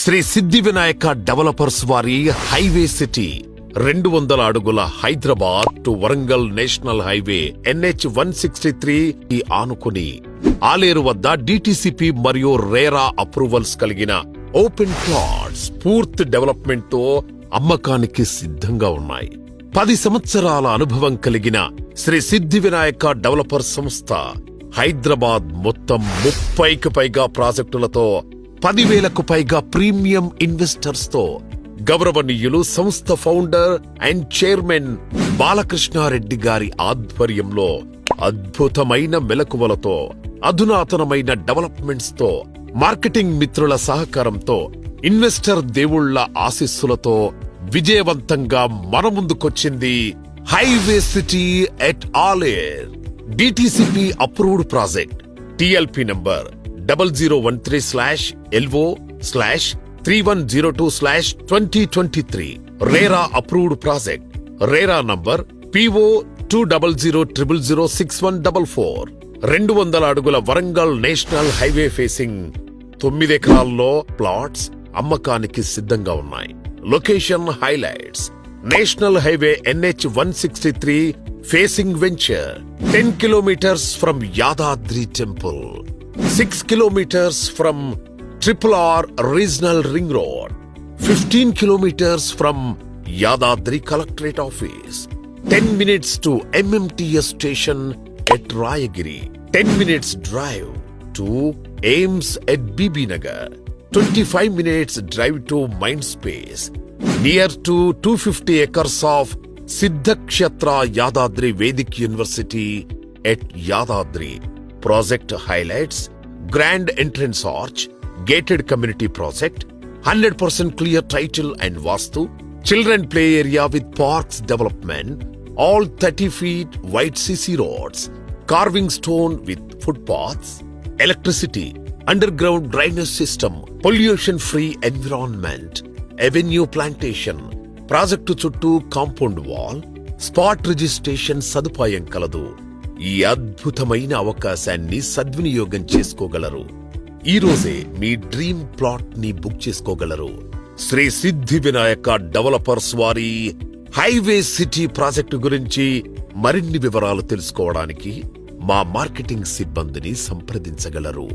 శ్రీ సిద్ధి Vinayaka developers వారి highway city 200 అడుగుల Hyderabad to Warangal national highway NH 163 ఈ ఆనుకుని ఆలేరు వద్ద DTCP మరియు రేరా అప్రూవల్స్ కలిగిన ఓపెన్ ప్లాట్స్ పూర్తి డెవలప్మెంట్ తో అమ్మకానికి సిద్ధంగా ఉన్నాయి. 10 సంవత్సరాల అనుభవం కలిగిన శ్రీ సిద్ధి వినాయక డెవలపర్స్ సంస్థ హైదరాబాద్ మొత్తం 30కి పైగా ప్రాజెక్టులతో 10,000కు పైగా ప్రీమియం ఇన్వెస్టర్స్ తో గౌరవనీయులు సంస్థ ఫౌండర్ అండ్ చైర్మన్ బాలకృష్ణారెడ్డి గారి ఆధ్వర్యంలో అద్భుతమైన మెలకువలతో అధునాతనమైన డెవలప్మెంట్స్ తో మార్కెటింగ్ మిత్రుల సహకారంతో ఇన్వెస్టర్ దేవుళ్ల ఆశీస్సులతో విజయవంతంగా మన ముందుకొచ్చింది highway city at Aler. DTCP approved project TLP number 0013/LO/3102/2023. RERA approved project RERA number PO 2000006144. 200 అడుగుల వరంగల్ నేషనల్ హైవే ఫేసింగ్ 9 ఎకరాల్లో ప్లాట్స్ అమ్మకానికి సిద్ధంగా ఉన్నాయి. Location highlights: national highway NH 163 facing venture 10 kilometers from Yadadri temple, 6 kilometers from RRR Regional Ring Road, 15 kilometers from Yadadri Collectorate Office, 10 minutes to MMTS station at Rayagiri, 10 minutes drive to AIMS at BB Nagar, 25 minutes drive to Mindspace, near to 250 acres of Siddhakshetra Yadadri Vedic University at Yadadri. Project highlights: grand entrance arch, gated community project, 100% clear title and vastu, children play area with parks development, all 30 feet wide CC roads, carving stone with footpaths, electricity, underground drainage system, pollution free environment, avenue plantation, project చుట్టూ compound wall, spot registration సదుపాయం కలదు. ఈ అద్భుతమైన అవకాశాన్ని సద్వినియోగం చేసుకోగలరు. ఈ రోజే మీ డ్రీమ్ ప్లాట్ ని బుక్ చేసుకోగలరు. శ్రీ సిద్ధి వినాయక డెవలపర్స్ వారి హైవే సిటీ ప్రాజెక్టు గురించి మరిన్ని వివరాలు తెలుసుకోవడానికి మా మార్కెటింగ్ సిబ్బందిని సంప్రదించగలరు.